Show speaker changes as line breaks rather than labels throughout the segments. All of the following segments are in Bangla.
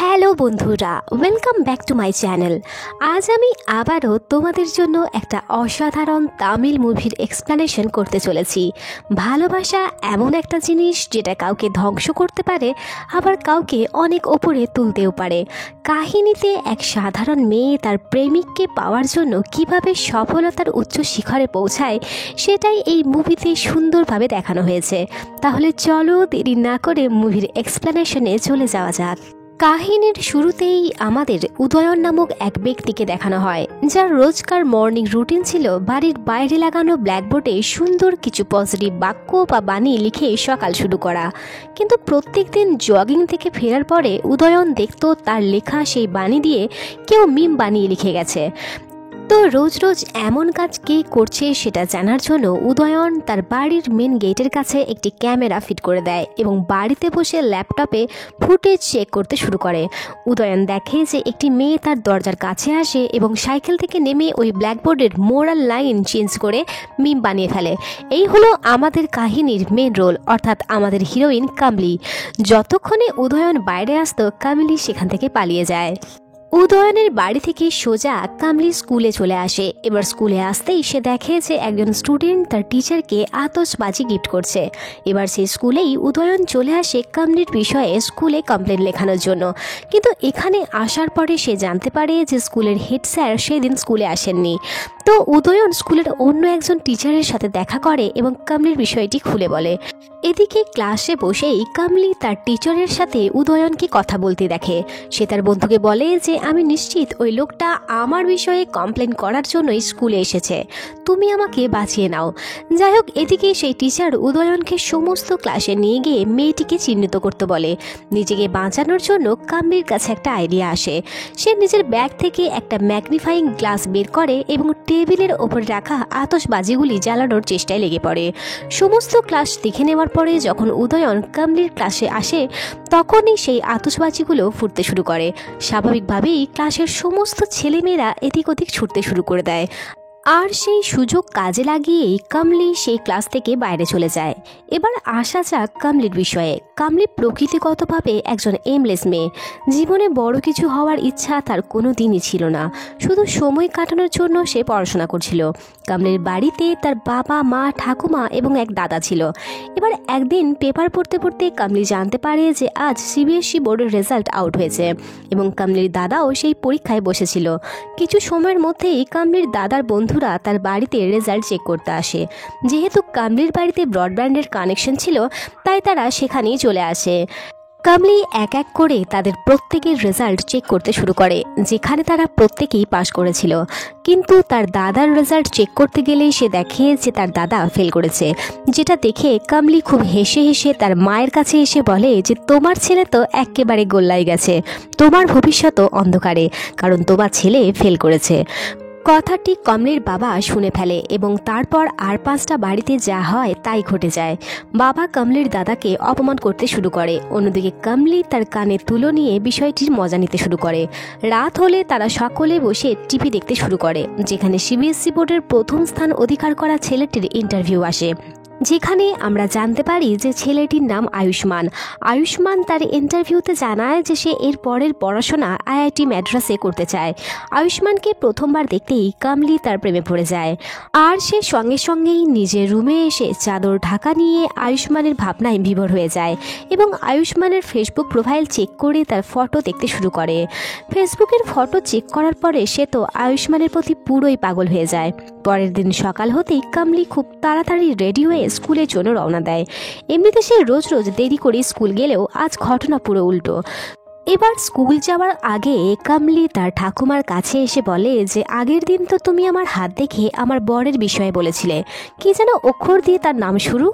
হ্যালো বন্ধুরা, welcome back to my channel. আজ আমি আবারও তোমাদের জন্য একটা অসাধারণ তামিল মুভির এক্সপ্লেনেশন করতে চলেছি। ভালোবাসা এমন একটা জিনিস যেটা কাউকে ধ্বংস করতে পারে, আবার কাউকে অনেক ওপরে তুলতেও পারে। কাহিনীতে এক সাধারণ মেয়ে তার প্রেমিককে পাওয়ার জন্য কিভাবে সফলতার উচ্চ শিখরে পৌঁছায়, সেটাই এই মুভিতে সুন্দরভাবে দেখানো হয়েছে। তাহলে চলো দেরি না করে মুভির এক্সপ্লেনেশনে চলে যাওয়া যাক। কাহিনীর শুরুতেই আমাদের উদয়ন নামক এক ব্যক্তিকে দেখানো হয়, যার রোজকার মর্নিং রুটিন ছিল বাড়ির বাইরে লাগানো ব্ল্যাকবোর্ডে সুন্দর কিছু পজিটিভ বাক্য বা বাণী লিখে সকাল শুরু করা। কিন্তু প্রত্যেকদিন জগিং থেকে ফেরার পরে উদয়ন দেখত তার লেখা সেই বাণী দিয়ে কেউ মিম বানিয়ে লিখে গেছে। তো রোজ রোজ এমন কাজ কে করছে সেটা জানার জন্য উদয়ন তার বাড়ির মেন গেটের কাছে একটি ক্যামেরা ফিট করে দেয় এবং বাড়িতে বসে ল্যাপটপে ফুটেজ চেক করতে শুরু করে। উদয়ন দেখে যে একটি মেয়ে তার দরজার কাছে আসে এবং সাইকেল থেকে নেমে ওই ব্ল্যাকবোর্ডের মোরাল লাইন চেঞ্জ করে মিম বানিয়ে ফেলে। এই হলো আমাদের কাহিনীর মেন রোল, অর্থাৎ আমাদের হিরোইন কামলি। যতক্ষণে উদয়ন বাইরে আসতো, কামলি সেখান থেকে পালিয়ে যায়। উদয়নের বাড়ি থেকে সোজা কামলি স্কুলে চলে আসে। এবার স্কুলে আসতেই সে দেখে যে একজন স্টুডেন্ট তার টিচারকে আতশবাজি গিফট করছে। এবার সেই স্কুলেই উদয়ন চলে আসে কামলির বিষয়ে স্কুলে কমপ্লেন লেখানোর জন্য। কিন্তু এখানে আসার পরে সে জানতে পারে যে স্কুলের হেড স্যার সেদিন স্কুলে আসেননি। তো উদয়ন স্কুলের অন্য একজন টিচারের সাথে দেখা করে এবং কামলির বিষয়টি খুলে বলে। এদিকে ক্লাসে বসেই কামলি তার টিচারের সাথে উদয়নকে কথা বলতে দেখে। সে তার বন্ধুকে বলে যে আমি নিশ্চিত ওই লোকটা আমার বিষয়ে কমপ্লেন করার জন্যই স্কুলে এসেছে, তুমি আমাকে বাঁচিয়ে নাও। যাই হোক, এদিকে সেই টিচার উদয়নকে সমস্ত ক্লাসে নিয়ে গিয়ে মেয়েটিকে চিহ্নিত করতে বলে। নিজেকে বাঁচানোর জন্য কামলির কাছে একটা আইডিয়া আসে। সে নিজের ব্যাগ থেকে একটা ম্যাগনিফাইং গ্লাস বের করে এবং টেবিলের ওপর রাখা আতশবাজিগুলি জ্বালানোর চেষ্টায় লেগে পড়ে। সমস্ত ক্লাস দেখে নেওয়ার পরে যখন উদয়ন কামলির ক্লাসে আসে, তখনই সেই আতশবাজিগুলো ফুটতে শুরু করে। স্বাভাবিকভাবেই ক্লাসের সমস্ত ছেলেমেয়েরা এদিক ওদিক ছুটতে শুরু করে দেয়। আর সেই সুযোগ কাজে লাগিয়েই কামলি সেই ক্লাস থেকে বাইরে চলে যায়। এবার আসা যাক কামলির বিষয়ে। কামলি প্রকৃতিগতভাবে একজন এমলেস মেয়ে। জীবনে বড় কিছু হওয়ার ইচ্ছা তার কোনো দিনই ছিল না, শুধু সময় কাটানোর জন্য সে পড়াশোনা করছিল। কামলির বাড়িতে তার বাবা, মা, ঠাকুমা এবং এক দাদা ছিল। এবার একদিন পেপার পড়তে পড়তে কামলি জানতে পারে যে আজ সিবিএসই বোর্ডের রেজাল্ট আউট হয়েছে এবং কামলির দাদাও সেই পরীক্ষায় বসেছিল। কিছু সময়ের মধ্যেই কামলির দাদার বন্ধুরা তার বাড়িতে রেজাল্ট চেক করতে আসে। যেহেতু কামলির বাড়িতে ব্রডব্যান্ডের কানেকশন ছিল, তাই তারা সেখানেই চলে আসে। কামলি এক এক করে তাদের প্রত্যেকের রেজাল্ট চেক করতে শুরু করে, যেখানে তারা প্রত্যেকেই পাশ করেছিল। কিন্তু তার দাদার রেজাল্ট চেক করতে গেলেই সে দেখে যে তার দাদা ফেল করেছে। যেটা দেখে কামলি খুব হেসে হেসে তার মায়ের কাছে এসে বলে যে তোমার ছেলে তো একেবারে গোল্লায় গেছে, তোমার ভবিষ্যৎও অন্ধকারে, কারণ তোমার ছেলে ফেল করেছে। কথাটি কমলির বাবা শুনে ফেলে এবং তারপর আর 5টা বাড়িতে যা হয় তাই ঘটে যায়। বাবা কমলির দাদাকে অপমান করতে শুরু করে। অন্যদিকে কমলি তার কানে তুলো নিয়ে বিষয়টির মজা নিতে শুরু করে। রাত হলে তারা সকলে বসে টিভি দেখতে শুরু করে, যেখানে সিবিএসই বোর্ডের প্রথম স্থান অধিকার করা ছেলেটির ইন্টারভিউ আসে, যেখানে আমরা জানতে পারি যে ছেলেটির নাম আয়ুষ্মান। আয়ুষ্মান তার ইন্টারভিউতে জানায় যে সে এর পরের পড়াশোনা আইআইটি ম্যাড্রাসে করতে চায়। আয়ুষ্মানকে প্রথমবার দেখতেই কামলি তার প্রেমে পড়ে যায়, আর সে সঙ্গে সঙ্গেই নিজের রুমে এসে চাদর ঢাকা নিয়ে আয়ুষ্মানের ভাবনায় বিভোর হয়ে যায় এবং আয়ুষ্মানের ফেসবুক প্রোফাইল চেক করে তার ফটো দেখতে শুরু করে। ফেসবুকের ফটো চেক করার পরে সে তো আয়ুষ্মানের প্রতি পুরোই পাগল হয়ে যায়। পরের দিন সকাল হতেই কামলি খুব তাড়াতাড়ি রেডি হয়ে স্কুলের জন্য রওনা দেয়। এমনিতে সে রোজ রোজ দেরি করে স্কুল গেলেও আজ ঘটনা পুরো উল্টো। এবার স্কুল যাওয়ার আগে কামলি তার ঠাকুমার কাছে এসে বলে যে আগের দিন তো তুমি আমার হাত দেখে আমার বরের বিষয়ে বলেছিলে, কি যেন অক্ষর দিয়ে তার নাম শুরু।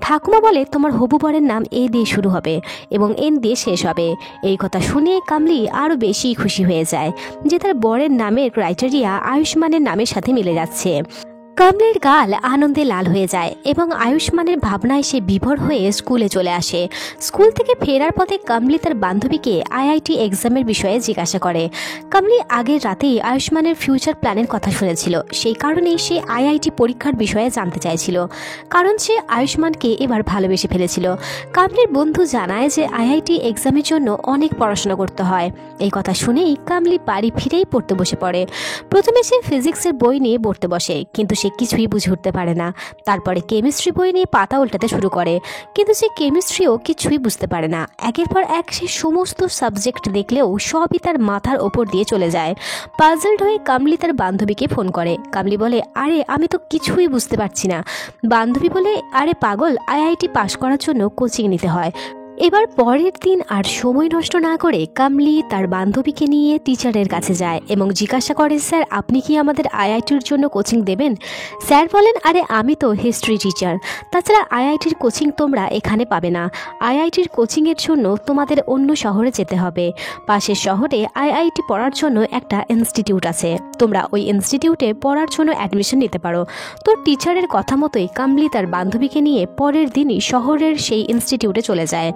ঠাকুমা বলে তোমার হবু বরের নাম এ দিয়ে শুরু হবে এবং এন দিয়ে শেষ হবে। এই কথা শুনে কামলি আরও বেশি খুশি হয়ে যায় যে তার বরের নামের ক্রাইটেরিয়া আয়ুষ্মানের নামের সাথে মিলে যাচ্ছে। কামলির গাল আনন্দে লাল হয়ে যায় এবং আয়ুষ্মানের ভাবনায় সে বিভোর হয়ে স্কুলে চলে আসে। স্কুল থেকে ফেরার পথে কামলি তার বান্ধবীকে আইআইটি এক্সামের বিষয়ে জিজ্ঞাসা করে। কামলি আগের রাতেই আয়ুষ্মানের ফিউচার প্ল্যানের কথা শুনেছিল, সেই কারণেই সে আইআইটি পরীক্ষার বিষয়ে জানতে চাইছিল, কারণ সে আয়ুষ্মানকে এবার ভালোবেসে ফেলেছিল। কামলির বন্ধু জানায় যে আইআইটি এক্সামের জন্য অনেক পড়াশোনা করতে হয়। এই কথা শুনেই কামলি বাড়ি ফিরেই পড়তে বসে পড়ে। প্রথমে সে ফিজিক্সের বই নিয়ে পড়তে বসে, কিন্তু সে কিছুই বুঝে উঠতে পারে না। তারপরে কেমিস্ট্রি বই নিয়ে পাতা উল্টাতে শুরু করে, কিন্তু সে কেমিস্ট্রিও কিছুই বুঝতে পারে না। একের পর এক সে সমস্ত সাবজেক্ট দেখলেও সবই তার মাথার ওপর দিয়ে চলে যায়। পাজলড হয়ে কামলি তার বান্ধবীকে ফোন করে। কামলি বলে, আরে আমি তো কিছুই বুঝতে পারছি না। বান্ধবী বলে, আরে পাগল, আইআইটি পাশ করার জন্য কোচিং নিতে হয়। এবার পরের দিন আর সময় নষ্ট না করে কামলি তার বান্ধবীকে নিয়ে টিচারের কাছে যায় এবং জিজ্ঞাসা করে, স্যার আপনি কি আমাদের আইআইটির জন্য কোচিং দেবেন? স্যার বলেন, আরে আমি তো হিস্ট্রি টিচার, তাছাড়া আইআইটির কোচিং তোমরা এখানে পাবে না। আইআইটির কোচিংয়ের জন্য তোমাদের অন্য শহরে যেতে হবে। পাশের শহরে আইআইটি পড়ার জন্য একটা ইনস্টিটিউট আছে, তোমরা ওই ইনস্টিটিউটে পড়ার জন্য অ্যাডমিশন নিতে পারো। তো টিচারের কথা মতোই কামলি তার বান্ধবীকে নিয়ে পরের দিনই শহরের সেই ইনস্টিটিউটে চলে যায়।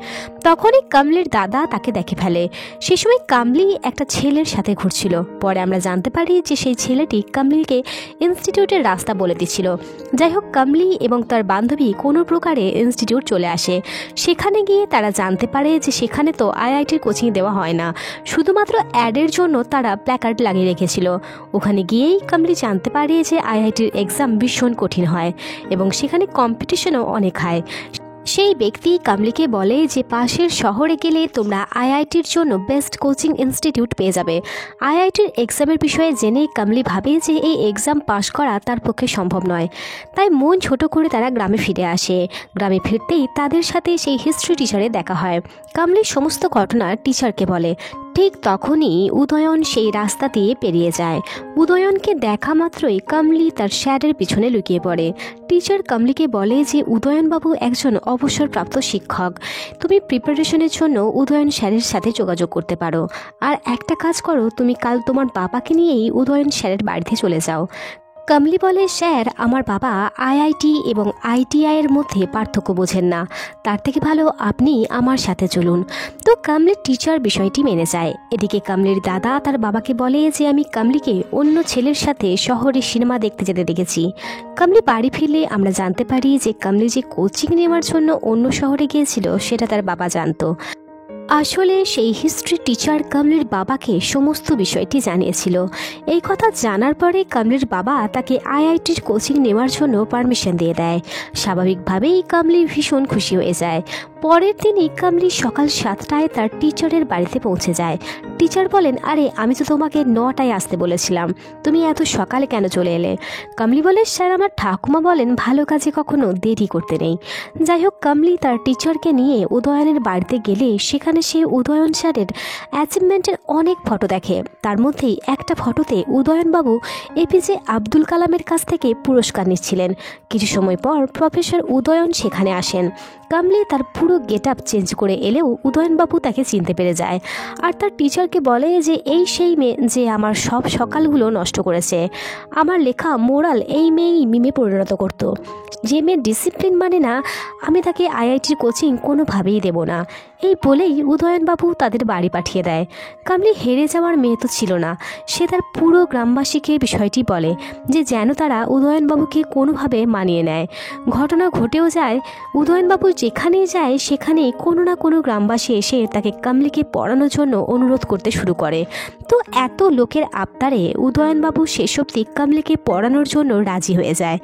তখনই কামলির দাদা তাকে দেখে ফেলে। সে সময় কামলি একটা ছেলের সাথে ঘুরছিল। পরে আমরা জানতে পারি যে সেই ছেলেটি কামলিকে ইনস্টিটিউটের রাস্তা বলে দিচ্ছিল। যাই হোক, কামলি এবং তার বান্ধবী কোনো প্রকারে ইনস্টিটিউট চলে আসে। সেখানে গিয়ে তারা জানতে পারে যে সেখানে তো আইআইটির কোচিং দেওয়া হয় না, শুধুমাত্র অ্যাডের জন্য তারা প্ল্যাকার্ড লাগিয়ে রেখেছিল। ওখানে গিয়েই কামলি জানতে পারে যে আইআইটির এক্সাম ভীষণ কঠিন হয় এবং সেখানে কম্পিটিশনও অনেক হয়। সেই ব্যক্তি কামলিকে বলে যে পাশের শহরে গেলে তোমরা আইআইটির জন্য বেস্ট কোচিং ইনস্টিটিউট পেয়ে যাবে। আইআইটির এক্সামের বিষয়ে জেনে কামলি ভাবে যে এই এক্সাম পাশ করা তার পক্ষে সম্ভব নয়। তাই মন ছোট করে তারা গ্রামে ফিরে আসে। গ্রামে ফিরতেই তাদের সাথে সেই হিস্ট্রি টিচারের দেখা হয়। কামলি সমস্ত ঘটনা টিচারকে বলে। ঠিক তখনই উদয়ন সেই রাস্তা দিয়ে পেরিয়ে যায়। উদয়নকে দেখা মাত্রই কামলি তার স্যারের পিছনে লুকিয়ে পড়ে। টিচার কামলিকে বলে যে উদয়নবাবু একজন অবসরপ্রাপ্ত শিক্ষক, তুমি প্রিপারেশনের জন্য উদয়ন স্যারের সাথে যোগাযোগ করতে পারো। আর একটা কাজ করো, তুমি কাল তোমার বাবাকে নিয়েই উদয়ন স্যারের বাড়িতে চলে যাও। কামলি বলে, স্যার আমার বাবা আইআইটি এবং আইটিআইয়ের মধ্যে পার্থক্য বোঝেন না, তার থেকে ভালো আপনি আমার সাথে চলুন। তো কামলির টিচার বিষয়টি মেনে যায়। এদিকে কামলির দাদা তার বাবাকে বলে যে আমি কামলিকে অন্য ছেলের সাথে শহরে সিনেমা দেখতে যেতে দেখেছি। কামলি বাড়ি ফিরলে আমরা জানতে পারি যে কামলি যে কোচিং নেওয়ার জন্য অন্য শহরে গিয়েছিল সেটা তার বাবা জানতো। আসলে সেই হিস্ট্রি টিচার কামলির বাবাকে সমস্ত বিষয়টি জানিয়েছিল। এই কথা জানার পরে কামলির বাবা তাকে আইআইটির কোচিং নেওয়ার জন্য পারমিশন দিয়ে দেয়। স্বাভাবিকভাবেই কামলি ভীষণ খুশি হয়ে যায়। পরের দিনই কামলি সকাল 7টায় তার টিচারের বাড়িতে পৌঁছে যায়। টিচার বলেন, আরে আমি তো তোমাকে 9টায় আসতে বলেছিলাম, তুমি এত সকালে কেন চলে এলে? কামলি বলে, স্যার আমার ঠাকুমা বলেন ভালো কাজে কখনো দেরি করতে নেই। যাই হোক, কামলি তার টিচারকে নিয়ে উদয়নের বাড়িতে গেলে সেখানে সে উদয়ন স্যারের অ্যাচিভমেন্টের অনেক ফটো দেখে। তার মধ্যেই একটা ফটোতে উদয়নবাবু এপিজে আব্দুল কালামের কাছ থেকে পুরস্কার নিচ্ছিলেন। কিছু সময় পর প্রফেসর উদয়ন সেখানে আসেন। কামলি তার পুরো গেট আপ চেঞ্জ করে এলেও উদয়নবাবু তাকে চিনতে পেরে যায় আর তার টিচারকে বলে যে এই সেই মেয়ে যে আমার সব সকালগুলো নষ্ট করেছে। আমার লেখা মোরাল এই মেয়েই মিমে পরিণত করত। যে মেয়ে ডিসিপ্লিন মানে না, আমি তাকে আইআইটির কোচিং কোনোভাবেই দেব না। এই বলেই উদয়নবাবু তাদের বাড়ি পাঠিয়ে দেয়। কামলি হেরে যাওয়ার মেয়ে তো ছিল না, সে তার পুরো গ্রামবাসীকে বিষয়টি বলে যে যেন তারা উদয়নবাবুকে কোনোভাবে মানিয়ে নেয়। ঘটনা ঘটেও যায়। উদয়নবাবু যেখানেই যায় সেখানেই কোনো না কোনো গ্রামবাসী এসে তাকে কামলিকে পড়ানোর জন্য অনুরোধ করতে শুরু করে। তো এত লোকের আবদারে উদয়নবাবু শেষ অবধি কামলিকে পড়ানোর জন্য রাজি হয়ে যায়।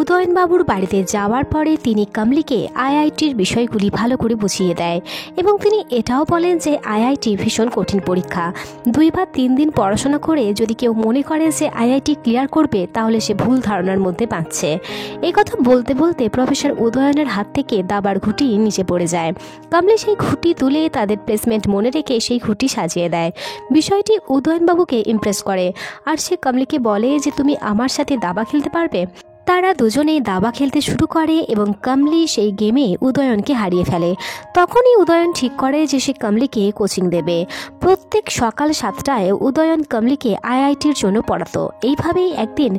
উদয়নবাবুর বাড়িতে যাওয়ার পরে তিনি কামলিকে আইআইটির বিষয়গুলি ভালো করে বুঝিয়ে দেয় এবং তিনি এটাও বলেন যে আইআইটি ভীষণ কঠিন পরীক্ষা। 2 বা 3 দিন পড়াশোনা করে যদি কেউ মনে করে যে আইআইটি ক্লিয়ার করবে তাহলে সে ভুল ধারণার মধ্যে বাঁচছে। এই কথা বলতে বলতে প্রফেসর উদয়নের হাত থেকে দাবার ঘুঁটি নিচে পড়ে যায়। কামলি সেই ঘুঁটি তুলে তাদের প্লেসমেন্ট মনে রেখে সেই ঘুঁটি সাজিয়ে দেয়। বিষয়টি উদয়নবাবুকে ইমপ্রেস করে আর সে কামলিকে বলে যে তুমি আমার সাথে দাবা খেলতে পারবে। তারা দুজনেই দাবা খেলতে শুরু করে এবং কমলি সেই গেমে উদয়নকে হারিয়ে ফেলে। তখনই উদয়ন ঠিক করে যে সে কমলিকে কোচিং দেবে। প্রত্যেক সকাল 7টায় উদয়ন কমলিকে আইআইটির জন্য পড়াতো। এইভাবেই একদিন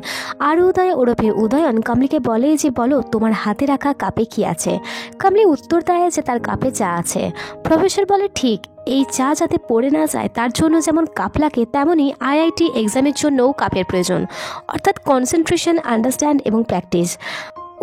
আরুদয় ওরফে উদয়ন কমলিকে বলে যে বলো তোমার হাতে রাখা কাপে কি আছে। কমলি উত্তর দেয় যে তার কাপে চা আছে। প্রফেসর বলে ঠিক, এই চা যাতে পড়ে না যায় তার জন্য যেমন কাপ লাগে তেমনই আইআইটি এক্সামের জন্যও কাপের প্রয়োজন, অর্থাৎ কনসেন্ট্রেশন, আন্ডারস্ট্যান্ড এবং প্র্যাকটিস।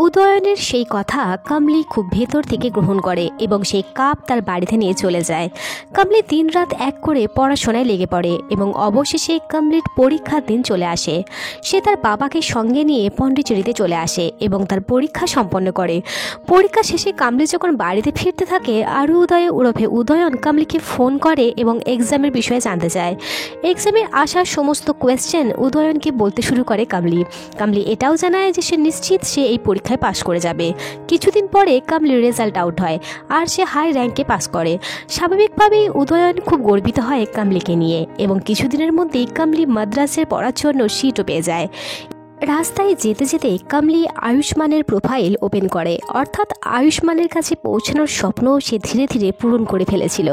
উদয়নের সেই কথা কমলি খুব ভেতর থেকে গ্রহণ করে এবং সেই কাপ তার বাড়িতে নিয়ে চলে যায়। কমলি দিনরাত এক করে পড়াশোনায় লেগে পড়ে এবং অবশেষে কমলির পরীক্ষার দিন চলে আসে। সে তার বাবাকে সঙ্গে নিয়ে পন্ডিচেরিতে চলে আসে এবং তার পরীক্ষা সম্পন্ন করে। পরীক্ষা শেষে কমলি যখন বাড়িতে ফিরতে থাকে আরুদয় ওরফে উদয়ন কমলিকে ফোন করে এবং এক্সামের বিষয়ে জানতে চায়। এক্সামের আসার সমস্ত কোয়েশ্চেন উদয়নকে বলতে শুরু করে কমলি। কমলি এটাও জানায় যে সে নিশ্চিত সে এই পরীক্ষায় পাশ করে যাবে। কিছুদিন পরে কমলির রেজাল্ট আউট হয় আর সে হাই র্যাঙ্কে পাস করে। স্বাভাবিকভাবেই উদয়ন খুব গর্বিত হয় কমলিকে নিয়ে এবং কিছুদিনের মধ্যেই কমলি মাদ্রাসের পড়ার জন্য সিটও পেয়ে যায়। রাস্তায় যেতে যেতে কমলি আয়ুষ্মানের প্রোফাইল ওপেন করে, অর্থাৎ আয়ুষ্মানের কাছে পৌঁছানোর স্বপ্ন সে ধীরে ধীরে পূরণ করে ফেলেছিল।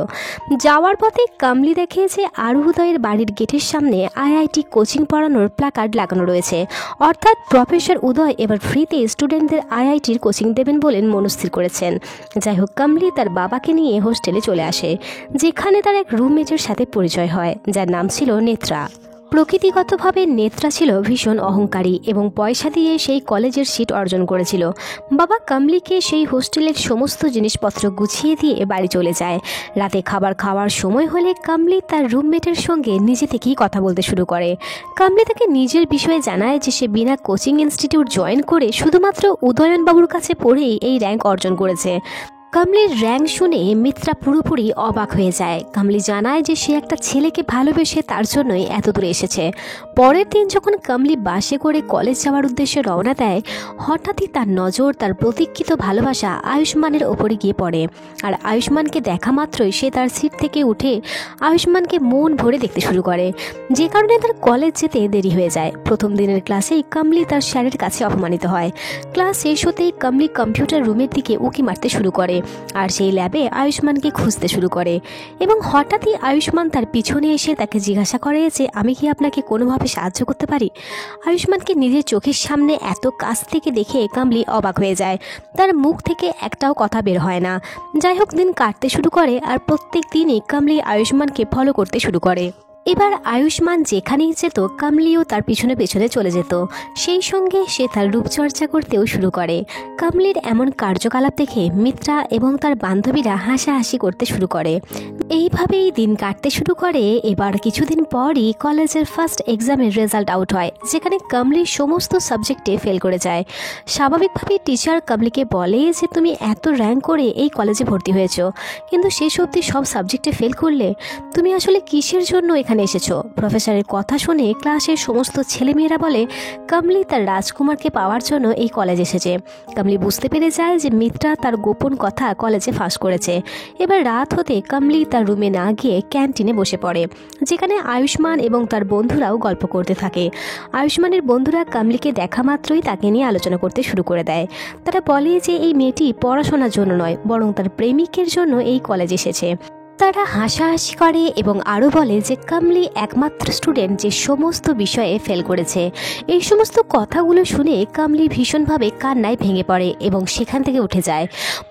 যাওয়ার পথে কমলি দেখে যে আরুদয়ের বাড়ির গেটের সামনে আইআইটি কোচিং পড়ানোর প্ল্যাকার্ড লাগানো রয়েছে, অর্থাৎ প্রফেসর উদয় এবার ফ্রিতে স্টুডেন্টদের আইআইটির কোচিং দেবেন বলে মনস্থির করেছেন। যাই হোক, কমলি তার বাবাকে নিয়ে হোস্টেলে চলে আসে, যেখানে তার এক রুমমেটের সাথে পরিচয় হয় যার নাম ছিল নেত্রা। প্রকৃতিগতভাবে নেত্রা ছিল ভীষণ অহংকারী এবং পয়সা দিয়ে সেই কলেজের সিট অর্জন করেছিল। বাবা কমলিকে সেই হোস্টেলের সমস্ত জিনিসপত্র গুছিয়ে দিয়ে বাড়ি চলে যায়। রাতে খাবার খাওয়ার সময় হলে কমলি তার রুমমেটের সঙ্গে নিজে থেকেই কথা বলতে শুরু করে। কমলি তাকে নিজের বিষয়ে জানায় যে সে বিনা কোচিং ইনস্টিটিউট জয়েন করে শুধুমাত্র উদয়নবাবুর কাছে পড়েই এই র্যাঙ্ক অর্জন করেছে। কমলির র্যাঙ্ক শুনে মিত্রা পুরোপুরি অবাক হয়ে যায়। কমলি জানায় যে সে একটা ছেলেকে ভালোবেসে তার জন্যই এত দূরে এসেছে। পরের দিন যখন কমলি বাসে করে কলেজ যাওয়ার উদ্দেশ্যে রওনা দেয়, হঠাৎই তার নজর তার প্রতীক্ষিত ভালোবাসা আয়ুষ্মানের ওপরে গিয়ে পড়ে। আর আয়ুষ্মানকে দেখা মাত্রই সে তার সিট থেকে উঠে আয়ুষ্মানকে মন ভরে দেখতে শুরু করে, যে কারণে তার কলেজ যেতে দেরি হয়ে যায়। প্রথম দিনের ক্লাসেই কমলি তার স্যারের কাছে অপমানিত হয়। ক্লাস শেষ হতেই কমলি কম্পিউটার রুমের দিকে উঁকি মারতে শুরু করে আর সেই ল্যাবে আয়ুষ্মানকে খুঁজতে শুরু করে এবং হঠাৎই আয়ুষ্মান তার পিছনে এসে তাকে জিজ্ঞাসা করে যে আমি কি আপনাকে কোনোভাবে সাহায্য করতে পারি। আয়ুষ্মানকে নিজের চোখের সামনে এত কাছ থেকে দেখে কমলি অবাক হয়ে যায়। তার মুখ থেকে একটাও কথা বের হয় না। যাই হোক, দিন কাটতে শুরু করে আর প্রত্যেক দিনই কমলি আয়ুষ্মানকে ফলো করতে শুরু করে। এবার আয়ুষ্মান যেখানেই যেত কমলিও তার পিছনে পিছনে চলে যেত। সেই সঙ্গে সে তার রূপচর্চা করতেও শুরু করে। কমলির এমন কার্যকলাপ দেখে মিত্রা এবং তার বান্ধবীরা হাসাহাসি করতে শুরু করে। এইভাবেই দিন কাটতে শুরু করে। এবার কিছুদিন পরই কলেজের ফার্স্ট এক্সামের রেজাল্ট আউট হয়, যেখানে কমলি সমস্ত সাবজেক্টে ফেল করে যায়। স্বাভাবিকভাবেই টিচার কমলিকে বলে যে তুমি এত র্যাঙ্ক করে এই কলেজে ভর্তি হয়েছো, কিন্তু শেষ অবধি সব সাবজেক্টে ফেল করলে, তুমি আসলে কিসের জন্য এখানে এসেছো। প্রফেসরের কথা শুনে ক্লাসের সমস্ত ছেলেমেয়েরা বলে কমলি তার রাজকুমারকে পাওয়ার জন্য এই কলেজ এসেছে। কমলি বুঝতে পেরে যায় যে মিত্রা তার গোপন কথা কলেজে ফাঁস করেছে। এবার রাত হতে কমলি তার রুমে না গিয়ে ক্যান্টিনে বসে পড়ে, যেখানে আয়ুষ্মান এবং তার বন্ধুরাও গল্প করতে থাকে। আয়ুষ্মানের বন্ধুরা কমলিকে দেখা মাত্রই তাকে নিয়ে আলোচনা করতে শুরু করে দেয়। তারা বলে যে এই মেয়েটি পড়াশোনার জন্য নয়, বরং তার প্রেমিকের জন্য এই কলেজে এসেছে। তারা হাসাহাসি করে এবং আরও বলে যে কমলি একমাত্র স্টুডেন্ট যে সমস্ত বিষয়ে ফেল করেছে। এই সমস্ত কথাগুলো শুনে কমলি ভীষণভাবে কান্নায় ভেঙে পড়ে এবং সেখান থেকে উঠে যায়।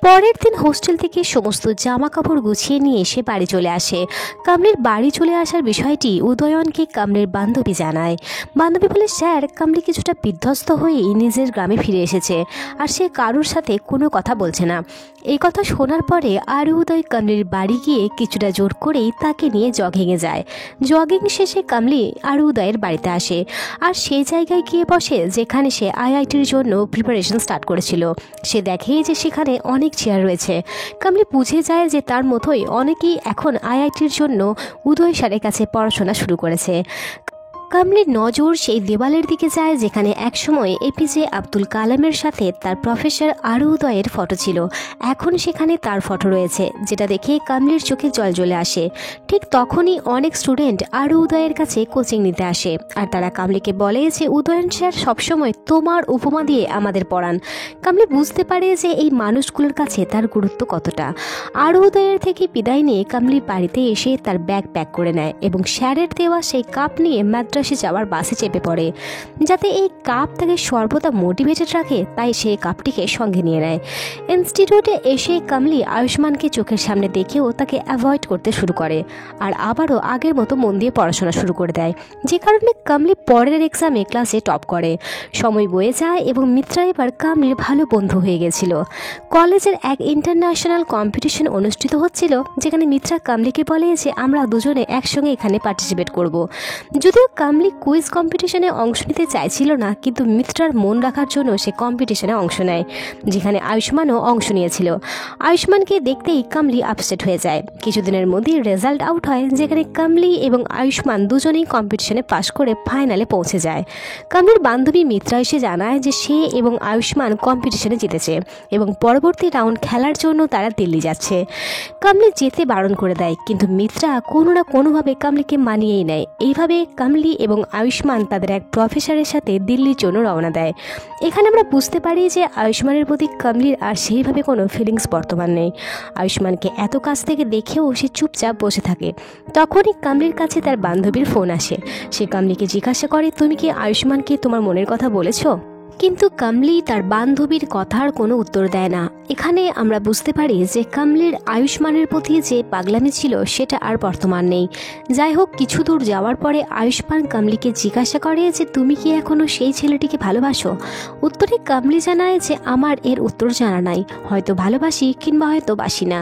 পরের দিন হোস্টেল থেকে সমস্ত জামা কাপড় গুছিয়ে নিয়ে এসে বাড়ি চলে আসে। কমলির বাড়ি চলে আসার বিষয়টি উদয়নকে কমলির বান্ধবী জানায়। বান্ধবী বলে স্যার, কমলি কিছুটা বিধ্বস্ত হয়েই নিজের গ্রামে ফিরে এসেছে আর সে কারোর সাথে কোনো কথা বলছে না। এই কথা শোনার পরে আরু উদয় কমলির বাড়ি গিয়ে কিছুটা জোর করেই তাকে নিয়ে জগিংয়ে যায়। জগিং শেষে কমলি আরু উদয়ের বাড়িতে আসে আর সেই জায়গায় গিয়ে বসে যেখানে সে আইআইটির জন্য প্রিপারেশন স্টার্ট করেছিল। সে দেখে যে সেখানে অনেক চেয়ার রয়েছে। কমলি বুঝে যায় যে তার মতোই অনেকেই এখন আইআইটির জন্য উদয় স্যারের কাছে পড়াশোনা শুরু করেছে। কামলির নজর সেই দেওয়ালের দিকে যায় যেখানে একসময় এপিজে আব্দুল কালামের সাথে তার প্রফেসর আরুদয়ের ফটো ছিল। এখন সেখানে তার ফটো রয়েছে, যেটা দেখে কামলির চোখে জল জ্বলে আসে। ঠিক তখনই অনেক স্টুডেন্ট আরুদয়ের কাছে কোচিং নিতে আসে, আর তারা কামলিকে বলে যে উদয়ন স্যার সবসময় তোমার উপমা দিয়ে আমাদের পড়ান। কামলি বুঝতে পারে যে এই মানুষগুলোর কাছে তার গুরুত্ব কতটা। আরুদয়ের থেকে বিদায় নিয়ে কামলি বাড়িতে এসে তার ব্যাগ প্যাক করে নেয় এবং স্যারের দেওয়া সেই কাপ নিয়ে মাদ্রাসে যাওয়ার বাসে চেপে পড়ে। যাতে এই কাপ তাকে সর্বদা মোটিভেটেড রাখে, তাই সে কাপটিকে সঙ্গে নিয়ে নেয়। ইনস্টিটিউটে এসে কামলি আয়ুষ্মানকে চোখের সামনে দেখেও তাকে অ্যাভয়েড করতে শুরু করে, আর আবারও আগের মতো মন দিয়ে পড়াশোনা শুরু করে দেয়, যে কারণে কামলি পরের এক্সামে ক্লাসে টপ করে। সময় বয়ে যায় এবং মিত্রা এবার কামলির ভালো বন্ধু হয়ে গেছিল। কলেজের এক ইন্টারন্যাশনাল কম্পিটিশন অনুষ্ঠিত হচ্ছিল, যেখানে মিত্রা কামলিকে বলে যে আমরা দুজনে একসঙ্গে এখানে পার্টিসিপেট করব। যদিও কামলি কুইজ কম্পিটিশনে অংশ নিতে চাইছিল না, কিন্তু মিত্রার মন রাখার জন্য সে কম্পিটিশনে অংশ নেয়, যেখানে আয়ুষ্মানও অংশ নিয়েছিল। আয়ুষ্মানকে দেখতেই কামলি আপসেট হয়ে যায়। কিছুদিনের মধ্যেই রেজাল্ট আউট হয়, যেখানে কামলি এবং আয়ুষ্মান দুজনেই কম্পিটিশনে পাশ করে ফাইনালে পৌঁছে যায়। কামলির বান্ধবী মিত্রা এসে জানায় যে সে এবং আয়ুষ্মান কম্পিটিশনে জিতেছে এবং পরবর্তী রাউন্ড খেলার জন্য তারা দিল্লি যাচ্ছে। কামলি যেতে বারণ করে দেয়, কিন্তু মিত্রা কোনো না কোনোভাবে কামলিকে মানিয়েই নেয়। এইভাবে কামলি এবং আয়ুষ্মান তাদের এক প্রফেসরের সাথে দিল্লির জন্য রওনা দেয়। এখানে আমরা বুঝতে পারি যে আয়ুষ্মানের প্রতি কামলির আর সেইভাবে কোনো ফিলিংস বর্তমান নেই। আয়ুষ্মানকে এত কাছ থেকে দেখেও সে চুপচাপ বসে থাকে। তখনই কামলির কাছে তার বান্ধবীর ফোন আসে। সে কামলিকে জিজ্ঞাসা করে, তুমি কি আয়ুষ্মানকে তোমার মনের কথা বলেছো? কিন্তু কামলি তার বান্ধবীর কথার কোনো উত্তর দেয় না। এখানে আমরা বুঝতে পারি যে কামলির আয়ুষ্মানের প্রতি যে পাগলামি ছিল সেটা আর বর্তমান নেই। যাই হোক, কিছু দূর যাওয়ার পরে আয়ুষ্মান কামলিকে জিজ্ঞাসা করে যে তুমি কি এখনও সেই ছেলেটিকে ভালোবাসো? উত্তরে কামলি জানায় যে আমার এর উত্তর জানা নাই, হয়তো ভালোবাসি কিংবা হয়তো বাসি না।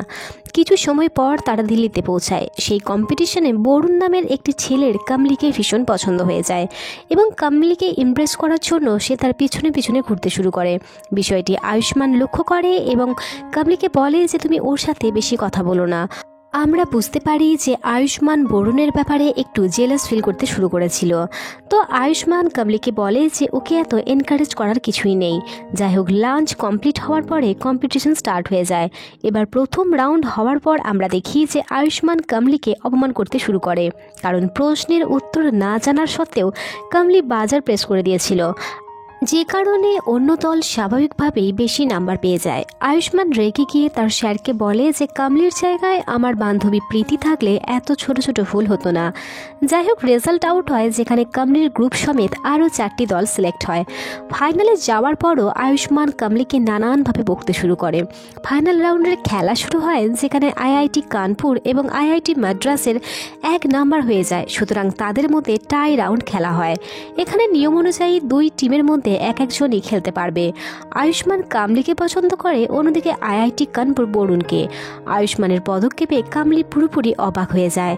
কিছু সময় পর তারা দিল্লিতে পৌঁছায়। সেই কম্পিটিশনে বরুণ নামের একটি ছেলের কামলিকে ভীষণ পছন্দ হয়ে যায় এবং কামলিকে ইমপ্রেস করার জন্য সে তার পিছনে পিছনে ঘুরতে শুরু করে। বিষয়টি আয়ুষ্মান লক্ষ্য করে এবং কামলিকে বলে যে তুমি ওর সাথে বেশি কথা বলো না। আমরা বুঝতে পারি যে আয়ুষ্মান বরুণের ব্যাপারে একটু জেলাস ফিল করতে শুরু করেছিল। তো আয়ুষ্মান কামলিকে বলে যে ওকে এত এনকারেজ করার কিছুই নেই। যাই হোক, লাঞ্চ কমপ্লিট হওয়ার পরে কম্পিটিশন স্টার্ট হয়ে যায়। এবার প্রথম রাউন্ড হওয়ার পর আমরা দেখি যে আয়ুষ্মান কামলিকে অপমান করতে শুরু করে, কারণ প্রশ্নের উত্তর না জানার সত্ত্বেও কামলি বাজার প্রেস করে দিয়েছিল, যে কারণে অন্য দল স্বাভাবিকভাবেই বেশি নাম্বার পেয়ে যায়। আয়ুষ্মান রেগে গিয়ে তার স্যারকে বলে যে কামলির জায়গায় আমার বান্ধবী প্রীতি থাকলে এত ছোট ছোট ভুল হতো না। যাই হোক, রেজাল্ট আউট হয়, যেখানে কামলির গ্রুপ সমেত আরও 4টি দল সিলেক্ট হয়। ফাইনালে যাওয়ার পরও আয়ুষ্মান কামলিকে নানানভাবে বকতে শুরু করে। ফাইনাল রাউন্ডের খেলা শুরু হয়, যেখানে আইআইটি কানপুর এবং আইআইটি মাদ্রাসের 1 নাম্বার হয়ে যায়। সুতরাং তাদের মধ্যে টাই রাউন্ড খেলা হয়। এখানে নিয়ম অনুযায়ী 2 টিমের মধ্যে এক একজনই খেলতে পারবে। আয়ুষ্মান কামলিকে পছন্দ করে, অন্যদিকে আইআইটি কানপুর বরুণকে। আয়ুষ্মানের পদক্ষেপে কামলি পুরোপুরি অবাক হয়ে যায়।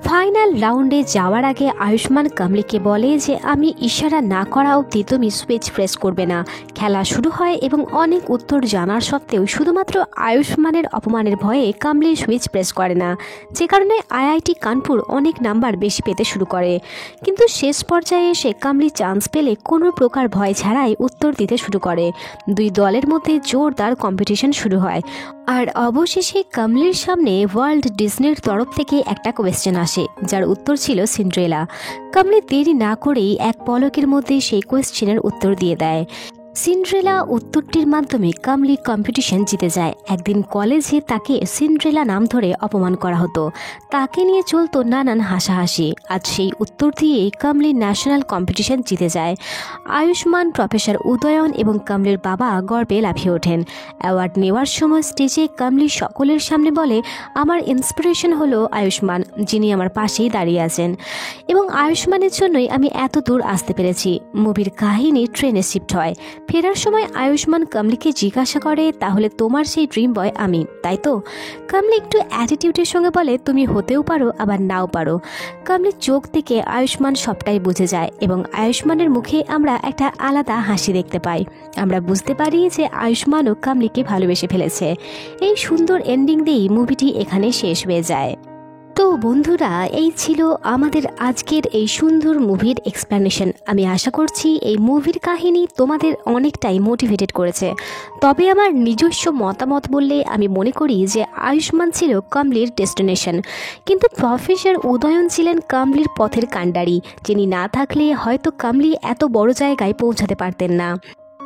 ফাইনাল রাউন্ডে যাওয়ার আগে আয়ুষ্মান কামলিকে বলে যে আমি ইশারা না করা অবধি তুমি সুইচ প্রেস করবে না। খেলা শুরু হয় এবং অনেক উত্তর জানার সত্ত্বেও শুধুমাত্র আয়ুষ্মানের অপমানের ভয়ে কামলি সুইচ প্রেস করে না, যে কারণে আইআইটি কানপুর অনেক নাম্বার বেশি পেতে শুরু করে। কিন্তু শেষ পর্যায়ে এসে কামলি চান্স পেলে কোনো প্রকার ভয় ছাড়াই উত্তর দিতে শুরু করে। 2 দলের মধ্যে জোরদার কম্পিটিশন শুরু হয়, আর অবশেষে কামলির সামনে ওয়ার্ল্ড ডিজনির তরফ থেকে একটা কোয়েশ্চেন আসে, যার উত্তর ছিল সিন্ড্রেলা। কামলি দেরি না করেই এক পলকের মধ্যে সেই কোয়েশ্চেনের উত্তর দিয়ে দেয়। সিন্ড্রেলা উত্তরটির মাধ্যমে কামলি কম্পিটিশন জিতে যায়। একদিন কলেজে তাকে সিন্ড্রেলা নাম ধরে অপমান করা হতো, তাকে নিয়ে চলতো নানান হাসাহাসি। আজ সেই উত্তর দিয়েই কামলি ন্যাশনাল কম্পিটিশন জিতে যায়। আয়ুষ্মান, প্রফেসর উদয়ন এবং কামলির বাবা গর্বে লাফিয়ে ওঠেন। অ্যাওয়ার্ড নেওয়ার সময় স্টেজে কামলি সকলের সামনে বলে, আমার ইন্সপিরেশন হলো আয়ুষ্মান, যিনি আমার পাশেই দাঁড়িয়ে আছেন, এবং আয়ুষ্মানের জন্যই আমি এত দূর আসতে পেরেছি। মুভির কাহিনী ট্রেনে শিফট হয়। ফেরার সময় আয়ুষ্মান কামলিকে জিজ্ঞাসা করে, তাহলে তোমার সেই ড্রিম বয় আমি, তাই তো? কামলি একটু অ্যাটিটিউডের সঙ্গে বলে, তুমি হতেও পারো আবার নাও পারো। কামলির চোখ থেকে আয়ুষ্মান সবটাই বুঝে যায় এবং আয়ুষ্মানের মুখে আমরা একটা আলাদা হাসি দেখতে পাই। আমরা বুঝতে পারি যে আয়ুষ্মানও কামলিকে ভালোবেসে ফেলেছে। এই সুন্দর এন্ডিং দিয়েই মুভিটি এখানে শেষ হয়ে যায়। তো বন্ধুরা, এই ছিল আমাদের আজকের এই সুন্দর মুভির এক্সপ্লেনেশন। আমি আশা করছি এই মুভির কাহিনী তোমাদের অনেকটাই মোটিভেটেড করেছে। তবে আমার নিজস্ব মতামত বললে আমি মনে করি যে আয়ুষ্মান ছিল কামলির ডেস্টিনেশন, কিন্তু প্রফেসর উদয়ন ছিলেন কামলির পথের কাণ্ডারি, যিনি না থাকলে হয়তো কামলি এত বড় জায়গায় পৌঁছাতে পারতেন না।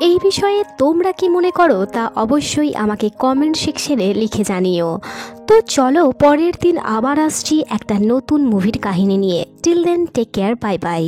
এই বিষয়ে তোমরা কি মনে করো তা অবশ্যই আমাকে কমেন্ট সেকশনে লিখে জানিও। তো চলো পরের দিন আবার আসছি একটা নতুন মুভির কাহিনী নিয়ে। Till then take care, bye by.